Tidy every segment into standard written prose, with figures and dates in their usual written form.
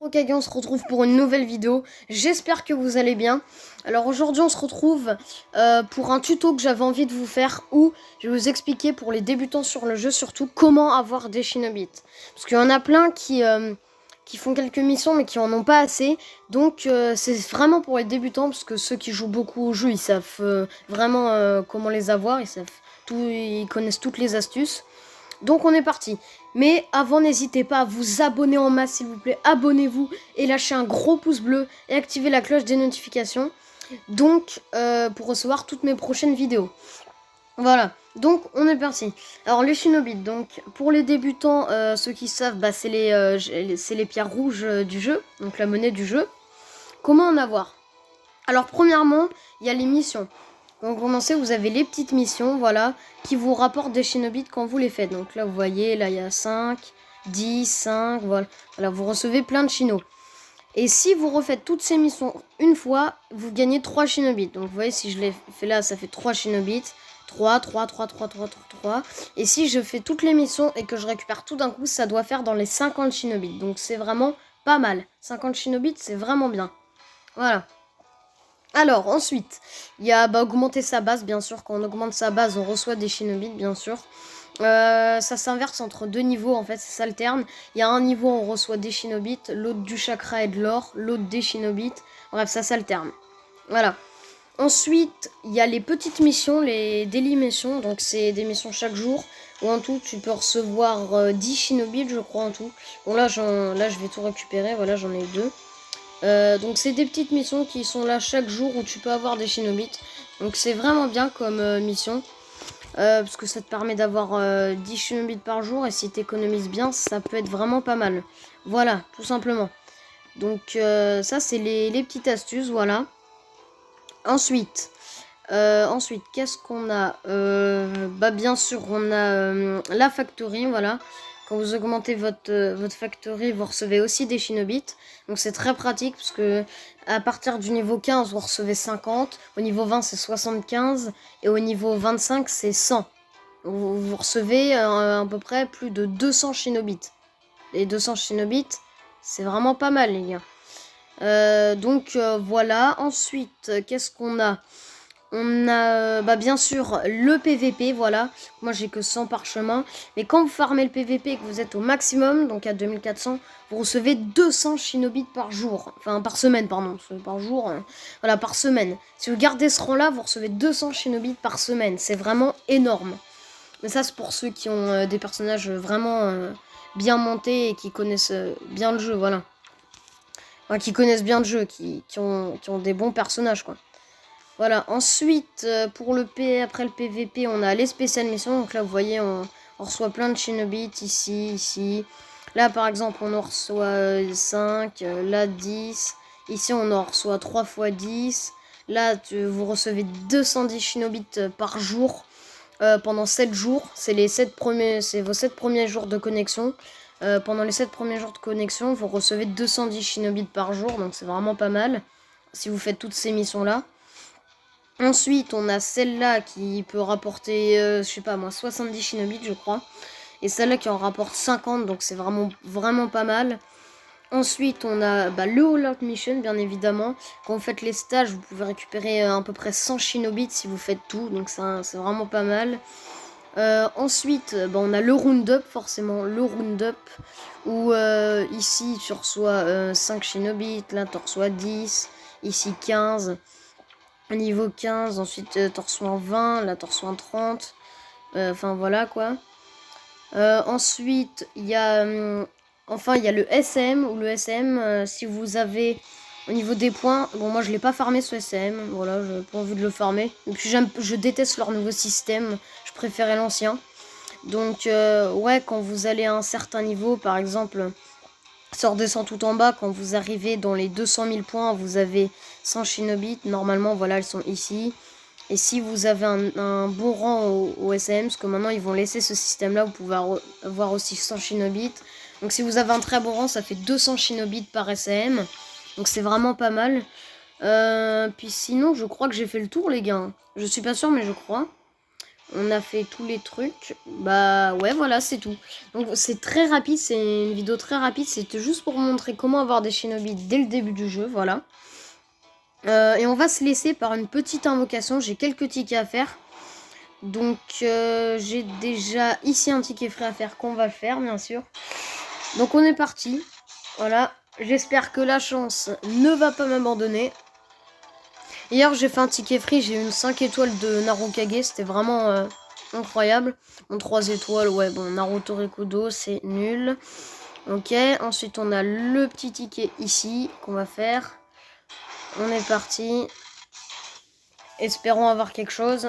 Ok gars, on se retrouve pour une nouvelle vidéo, j'espère que vous allez bien. Alors aujourd'hui on se retrouve pour un tuto que j'avais envie de vous faire où je vais vous expliquer pour les débutants sur le jeu surtout comment avoir des Shinobi. Parce qu'il y en a plein qui font quelques missions mais qui en ont pas assez. Donc c'est vraiment pour les débutants parce que ceux qui jouent beaucoup au jeu ils savent vraiment comment les avoir, ils savent tout, ils connaissent toutes les astuces. Donc on est parti. Mais avant, n'hésitez pas à vous abonner en masse, s'il vous plaît. Abonnez-vous et lâchez un gros pouce bleu et activez la cloche des notifications. Donc, pour recevoir toutes mes prochaines vidéos. Voilà, donc on est parti. Alors les Shinobi, donc pour les débutants, ceux qui savent, bah, c'est les pierres rouges du jeu, donc la monnaie du jeu. Comment en avoir? Alors premièrement, il y a les missions. Donc commencez, vous avez les petites missions, voilà, qui vous rapportent des Shinobi quand vous les faites. Donc là, vous voyez, là, il y a 5, 10, 5, voilà. Voilà, vous recevez plein de Shino. Et si vous refaites toutes ces missions une fois, vous gagnez 3 Shinobi. Donc vous voyez, si je les fais là, ça fait 3 Shinobi. 3, 3, 3, 3, 3, 3, 3. Et si je fais toutes les missions et que je récupère tout d'un coup, ça doit faire dans les 50 Shinobi. Donc c'est vraiment pas mal. 50 Shinobi, c'est vraiment bien. Voilà. Alors, ensuite, il y a augmenter sa base, bien sûr. Quand on augmente sa base, on reçoit des Shinobi, bien sûr. Ça s'inverse entre deux niveaux, en fait, ça s'alterne. Il y a un niveau, on reçoit des Shinobi, l'autre du chakra et de l'or, l'autre des Shinobi. Bref, ça s'alterne. Voilà. Ensuite, il y a les petites missions, les daily missions. Donc, c'est des missions chaque jour. Ou en tout, tu peux recevoir 10 Shinobi, je crois, en tout. Bon, là, je vais tout récupérer. Voilà, j'en ai 2. Donc c'est des petites missions qui sont là chaque jour où tu peux avoir des Shinobi. Donc c'est vraiment bien comme mission. Parce que ça te permet d'avoir 10 Shinobi par jour. Et si tu économises bien, ça peut être vraiment pas mal. Voilà, tout simplement. Donc ça c'est les petites astuces, voilà. Ensuite, qu'est-ce qu'on a? Bah bien sûr, on a la factory, voilà. Quand vous augmentez votre factory, vous recevez aussi des Shinobi. Donc c'est très pratique parce que à partir du niveau 15, vous recevez 50. Au niveau 20, c'est 75. Et au niveau 25, c'est 100. Vous recevez à peu près plus de 200 Shinobi. Et 200 Shinobi, c'est vraiment pas mal, les gars. Donc voilà. Ensuite, qu'est-ce qu'on a? On a bah bien sûr le PVP, voilà. Moi j'ai que 100 parchemins. Mais quand vous farmez le PVP et que vous êtes au maximum, donc à 2400, vous recevez 200 Shinobi par jour. Enfin par semaine, pardon. Par jour, voilà, par semaine. Si vous gardez ce rang là, vous recevez 200 Shinobi par semaine. C'est vraiment énorme. Mais ça c'est pour ceux qui ont des personnages vraiment bien montés et qui connaissent bien le jeu, voilà. Enfin, qui connaissent bien le jeu, qui ont des bons personnages, quoi. Voilà, ensuite, pour le après le PVP, on a les spéciales missions. Donc là, vous voyez, on reçoit plein de Shinobi ici, ici. Là, par exemple, on en reçoit 5, là 10. Ici, on en reçoit 3 fois 10. Là, vous recevez 210 Shinobi par jour pendant 7 jours. C'est vos 7 premiers jours de connexion. Pendant les 7 premiers jours de connexion, vous recevez 210 Shinobi par jour. Donc, c'est vraiment pas mal si vous faites toutes ces missions-là. Ensuite, on a celle-là qui peut rapporter, je sais pas moi, 70 Shinobi, je crois. Et celle-là qui en rapporte 50, donc c'est vraiment, vraiment pas mal. Ensuite, on a le All Out Mission, bien évidemment. Quand vous faites les stages, vous pouvez récupérer à peu près 100 Shinobi si vous faites tout, donc c'est vraiment pas mal. Ensuite, on a le Roundup, forcément, le Roundup, où ici, tu reçois 5 Shinobi, là, tu reçois 10, ici 15. Niveau 15, ensuite t'en reçois 20, là t'en reçois 30. Enfin voilà quoi. Ensuite, il y a il y a le SM, ou le SM, si vous avez au niveau des points. Bon, moi je l'ai pas farmé ce SM, voilà, j'ai pas envie de le farmer. Et puis je déteste leur nouveau système, je préférais l'ancien. Donc ouais, quand vous allez à un certain niveau, par exemple, ça redescend tout en bas. Quand vous arrivez dans les 200 000 points, vous avez 100 Shinobi. Normalement, voilà, elles sont ici. Et si vous avez un bon rang au SM, parce que maintenant ils vont laisser ce système-là, vous pouvez avoir aussi 100 Shinobi. Donc si vous avez un très bon rang, ça fait 200 Shinobi par SM. Donc c'est vraiment pas mal. Puis sinon, je crois que j'ai fait le tour, les gars. Je suis pas sûre, mais je crois. On a fait tous les trucs. Bah ouais, voilà, c'est tout. Donc c'est très rapide, c'est une vidéo très rapide. C'était juste pour vous montrer comment avoir des shinobi dès le début du jeu, voilà. Et on va se laisser par une petite invocation. J'ai quelques tickets à faire. Donc j'ai déjà ici un ticket frais à faire qu'on va faire, bien sûr. Donc on est parti. Voilà. J'espère que la chance ne va pas m'abandonner. Hier j'ai fait un ticket free, j'ai eu une 5 étoiles de Narukage. C'était vraiment incroyable. Bon, 3 étoiles, ouais, bon, Naruto Rikudo, c'est nul. Ok, ensuite on a le petit ticket ici qu'on va faire. On est parti. Espérons avoir quelque chose.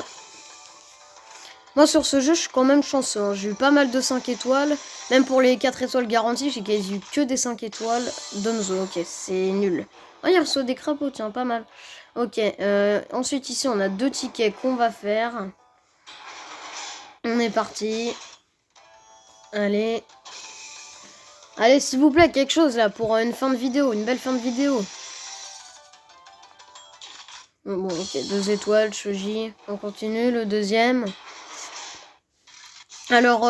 Moi sur ce jeu je suis quand même chanceux, hein. J'ai eu pas mal de 5 étoiles. Même pour les 4 étoiles garanties, j'ai quasi eu que des 5 étoiles. Donzo, ok, c'est nul. Oh, il y a le saut des crapauds, tiens, pas mal. Ok, ensuite ici on a 2 tickets qu'on va faire. On est parti. Allez. Allez, s'il vous plaît, quelque chose là pour une fin de vidéo, une belle fin de vidéo. Bon, ok, 2 étoiles, Shoji. On continue, le deuxième. Alors,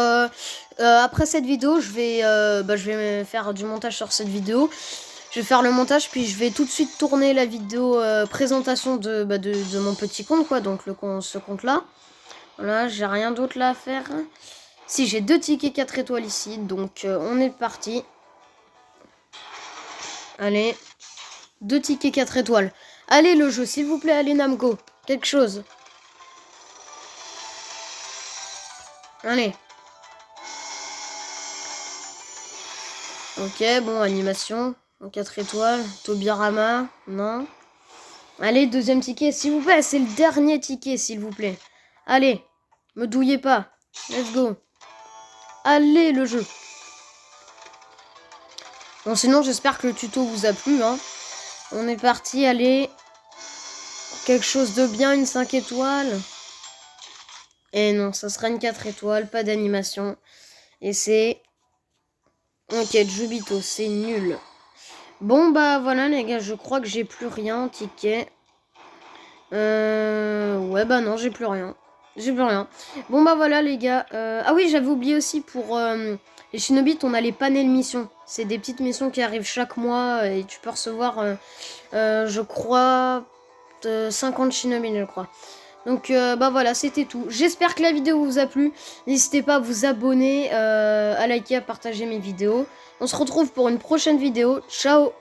après cette vidéo, je vais faire du montage sur cette vidéo. Je vais faire le montage, puis je vais tout de suite tourner la vidéo présentation de mon petit compte, quoi. Donc, ce compte-là. Voilà, j'ai rien d'autre là à faire. Si, j'ai 2 tickets 4 étoiles ici. Donc, on est parti. Allez. 2 tickets 4 étoiles. Allez, le jeu, s'il vous plaît, allez, Namco. Quelque chose. Allez. Ok, bon, animation. 4 étoiles. Tobirama. Non. Allez, deuxième ticket, s'il vous plaît. C'est le dernier ticket, s'il vous plaît. Allez. Me douillez pas. Let's go. Allez, le jeu. Bon, sinon, j'espère que le tuto vous a plu, hein. On est parti, allez. Quelque chose de bien, une 5 étoiles. Et non, ça sera une 4 étoiles, pas d'animation. Et c'est... Ok, Jubito, c'est nul. Bon, bah voilà les gars, je crois que j'ai plus rien en ticket. Ouais, bah non, j'ai plus rien. J'ai plus rien. Bon, bah voilà les gars. Ah oui, j'avais oublié aussi pour les Shinobi, on a les panels missions. C'est des petites missions qui arrivent chaque mois et tu peux recevoir, je crois, 50 Shinobi, je crois. Donc bah voilà, c'était tout. J'espère que la vidéo vous a plu. N'hésitez pas à vous abonner, à liker, à partager mes vidéos. On se retrouve pour une prochaine vidéo. Ciao!